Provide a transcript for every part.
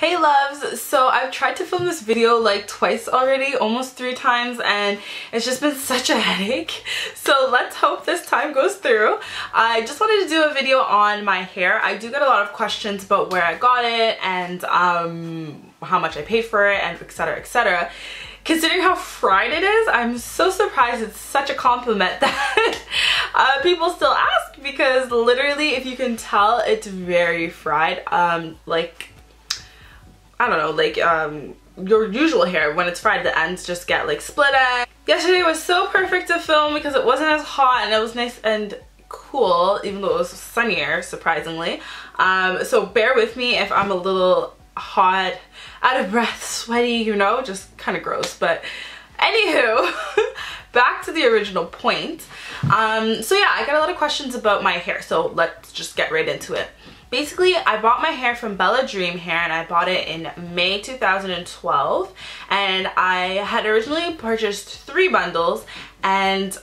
Hey loves, so I've tried to film this video like twice already, almost 3 times, and it's just been such a headache. So let's hope this time goes through. I just wanted to do a video on my hair. I do get a lot of questions about where I got it and how much I paid for it and etc, etc. Considering how fried it is, I'm so surprised it's such a compliment that people still ask, because literally, if you can tell, it's very fried. Like, I don't know, like your usual hair, when it's fried, the ends just get like split ends. Yesterday was so perfect to film because it wasn't as hot and it was nice and cool, even though it was sunnier, surprisingly. So bear with me if I'm a little hot, out of breath, sweaty, you know, just kind of gross. But anywho, back to the original point. So yeah, I got a lot of questions about my hair, so let's just get right into it. Basically, I bought my hair from Bella Dream Hair, and I bought it in May 2012, and I had originally purchased 3 bundles, and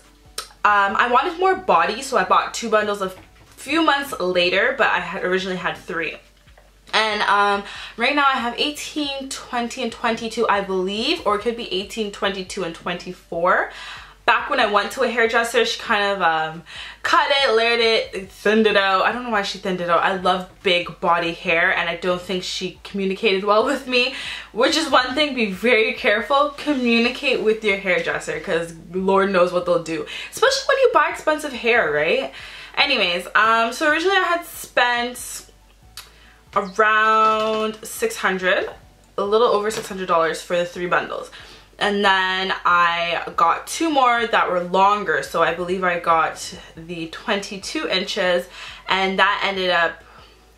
I wanted more body, so I bought 2 bundles a few months later, but I had originally had 3. And right now I have 18, 20, and 22, I believe, or it could be 18, 22, and 24. Back when I went to a hairdresser, she kind of cut it, layered it, thinned it out. I don't know why she thinned it out. I love big body hair, and I don't think she communicated well with me, which is one thing. Be very careful. Communicate with your hairdresser, because Lord knows what they'll do, especially when you buy expensive hair, right? Anyways, so originally I had spent around $600, a little over $600 for the 3 bundles. And then I got 2 more that were longer, so I believe I got the 22 inches, and that ended up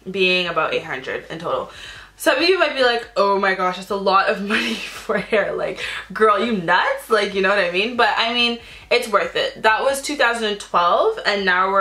being about $800 in total. Some of you might be like, oh my gosh, that's a lot of money for hair. Like, girl, you nuts? Like, you know what I mean? But I mean, it's worth it. That was 2012, and now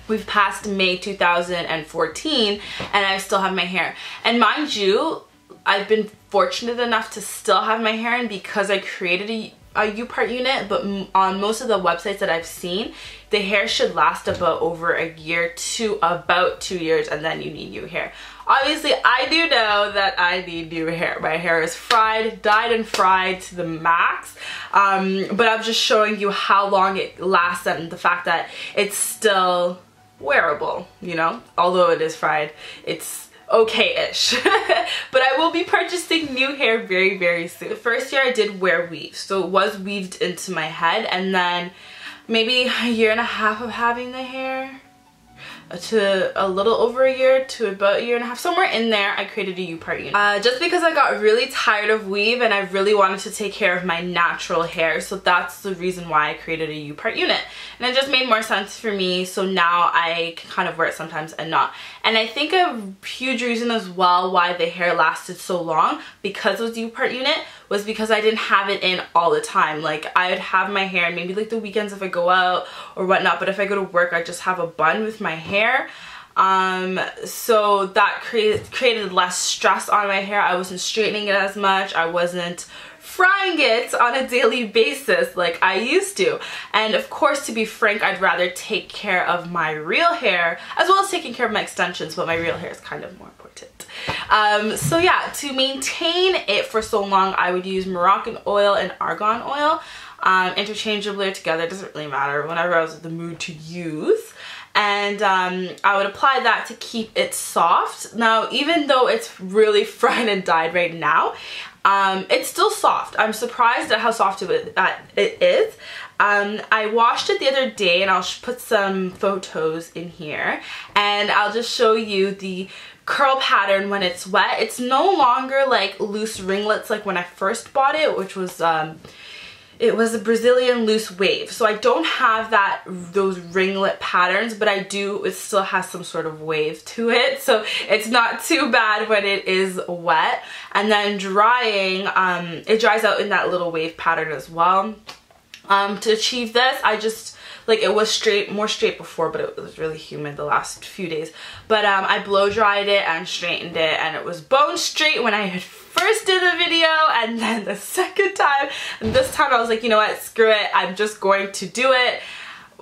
we've passed May 2014, and I still have my hair. And mind you, I've been fortunate enough to still have my hair in because I created a U-part unit, but on most of the websites that I've seen, the hair should last about over a year to about 2 years, and then you need new hair. Obviously, I do know that I need new hair. My hair is fried, dyed and fried to the max, but I'm just showing you how long it lasts and the fact that it's still wearable, you know? Although it is fried, it's okay-ish. But I will be purchasing new hair very, very soon. The first year I did wear weave, so it was weaved into my head, and then maybe a year and a half of having the hair, to a little over a year to about a year and a half, somewhere in there, I created a U-part unit. Just because I got really tired of weave and I really wanted to take care of my natural hair, so that's the reason why I created a U-part unit. And it just made more sense for me, so now I can kind of wear it sometimes and not. And I think a huge reason as well why the hair lasted so long, because it was U-part unit, was because I didn't have it in all the time. Like, I would have my hair maybe like the weekends if I go out or whatnot, but if I go to work, I just have a bun with my hair. So that created less stress on my hair. I wasn't straightening it as much. I wasn't frying it on a daily basis like I used to. And of course, to be frank, I'd rather take care of my real hair as well as taking care of my extensions, but my real hair is kind of more important. So yeah, to maintain it for so long, I would use Moroccan oil and argan oil, interchangeably or together, it doesn't really matter, whenever I was in the mood to use. And I would apply that to keep it soft. Now, even though it's really fried and dyed right now, it's still soft. I'm surprised at how soft it is. I washed it the other day, and I'll put some photos in here, and I'll just show you the curl pattern when it's wet. It's no longer like loose ringlets like when I first bought it, which was it was a Brazilian loose wave. So I don't have those ringlet patterns, but I do, it still has some sort of wave to it. So it's not too bad when it is wet. And then drying, it dries out in that little wave pattern as well. To achieve this, I just, like, it was more straight before, but it was really humid the last few days. But I blow dried it and straightened it, and it was bone straight when I had first did the video, and then the second time, and this time I was like, you know what, screw it, I'm just going to do it.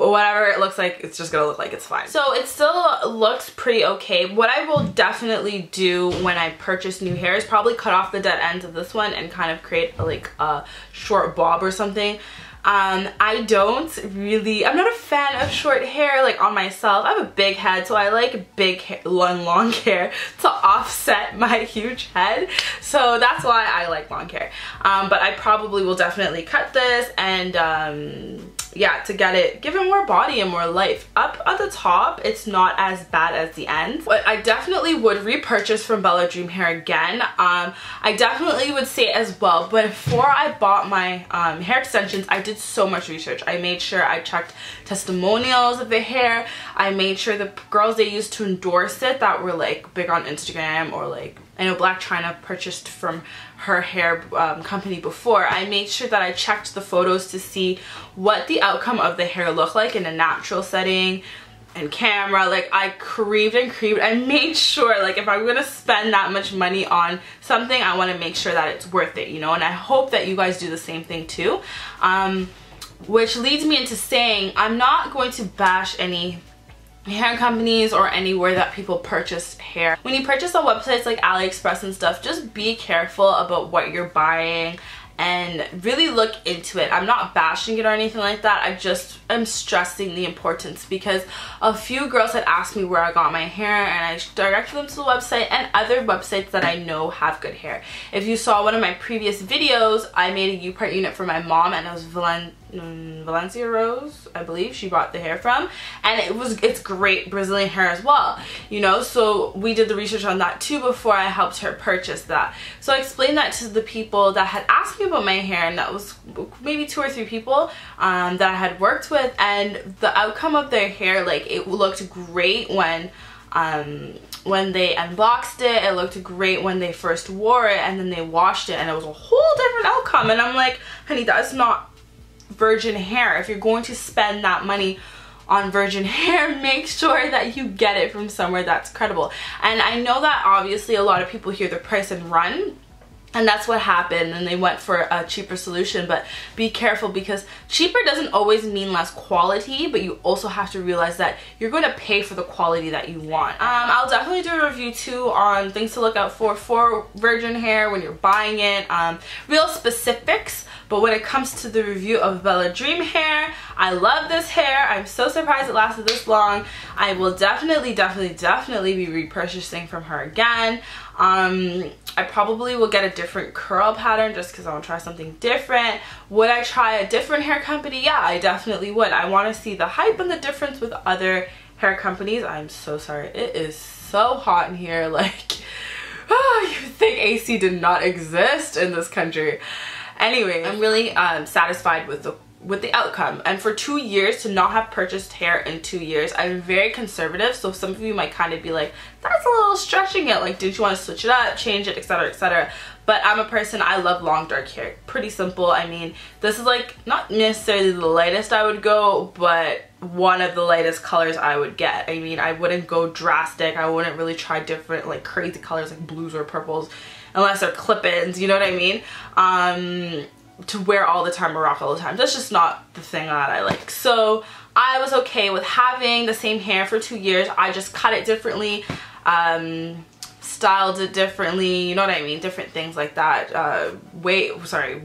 whatever it looks like, it's just gonna look like it's fine. So it still looks pretty okay. What I will definitely do when I purchase new hair is probably cut off the dead ends of this one and kind of create like a short bob or something. I'm not a fan of short hair like on myself. I have a big head, so I like big hair, long hair to offset my huge head. So that's why I like long hair. But I probably will definitely cut this and yeah, to give it more body and more life. Up at the top, it's not as bad as the ends. But I definitely would repurchase from Bella Dream Hair again. I definitely would say as well, but before I bought my hair extensions, I did so much research. I made sure I checked testimonials of the hair. I made sure the girls they used to endorse it that were like big on Instagram, or like, I know Black China purchased from her hair company before. I made sure that I checked the photos to see what the outcome of the hair looked like in a natural setting and camera. Like, I craved and craved. I made sure, like, if I'm gonna spend that much money on something, I want to make sure that it's worth it, you know. And I hope that you guys do the same thing too. Which leads me into saying I'm not going to bash any hair companies or anywhere that people purchase hair. When you purchase on websites like AliExpress and stuff, just be careful about what you're buying and really look into it. I'm not bashing it or anything like that. I just am stressing the importance, because a few girls had asked me where I got my hair, and I directed them to the website and other websites that I know have good hair. If you saw one of my previous videos, I made a U-part unit for my mom, and it was Valencia Rose, I believe she bought the hair from, and it's great Brazilian hair as well, you know. So we did the research on that too before I helped her purchase that. So I explained that to the people that had asked me about my hair, and that was maybe 2 or 3 people that I had worked with, and the outcome of their hair, like, it looked great when they unboxed it. It looked great when they first wore it, and then they washed it, and it was a whole different outcome. And I'm like, honey, that's not virgin hair. If you're going to spend that money on virgin hair, make sure that you get it from somewhere that's credible. And I know that obviously a lot of people hear the price and run, and that's what happened, and they went for a cheaper solution. But be careful, because cheaper doesn't always mean less quality, but you also have to realize that you're going to pay for the quality that you want. I'll definitely do a review too on things to look out for virgin hair when you're buying it, real specifics. But when it comes to the review of Bella Dream Hair, I love this hair. I'm so surprised it lasted this long. I will definitely be repurchasing from her again. I probably will get a different curl pattern just because I want to try something different. Would I try a different hair company? Yeah, I definitely would. I want to see the hype and the difference with other hair companies. I'm so sorry. It is so hot in here. Like, you think AC did not exist in this country. Anyway, I'm really satisfied with the outcome. And for 2 years, to not have purchased hair in 2 years, I'm very conservative. So some of you might kind of be like, that's a little stretching it. Like, didn't you want to switch it up, change it, etc., etc.? But I'm a person, I love long dark hair. Pretty simple. I mean, this is like not necessarily the lightest I would go, but one of the lightest colors I would get. I mean, I wouldn't go drastic. I wouldn't really try different, like, crazy colors like blues or purples, unless they're clip-ins, you know what I mean? To wear all the time or rock all the time. That's just not the thing that I like. So I was okay with having the same hair for 2 years. I just cut it differently, styled it differently, you know what I mean? Different things like that.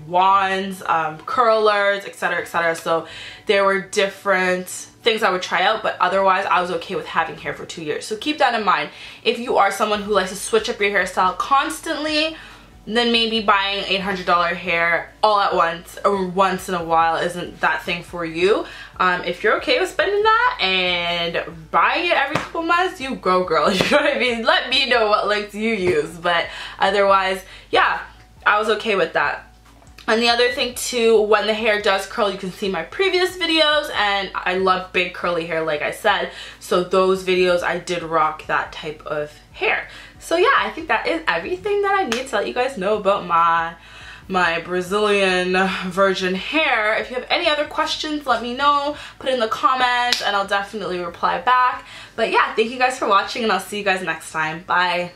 Wands, curlers, etc., etc. So there were different things I would try out, but otherwise I was okay with having hair for 2 years. So keep that in mind. If you are someone who likes to switch up your hairstyle constantly, then maybe buying $800 hair all at once or once in a while isn't that thing for you. If you're okay with spending that and buying it every couple months, you go, girl. You know what I mean? Let me know what lengths you use. But otherwise, yeah, I was okay with that. And the other thing too, when the hair does curl, you can see my previous videos, and I love big curly hair, like I said. So those videos, I did rock that type of hair. So yeah, I think that is everything that I need to let you guys know about my Brazilian virgin hair. If you have any other questions, let me know. Put it in the comments and I'll definitely reply back. But yeah, thank you guys for watching, and I'll see you guys next time. Bye.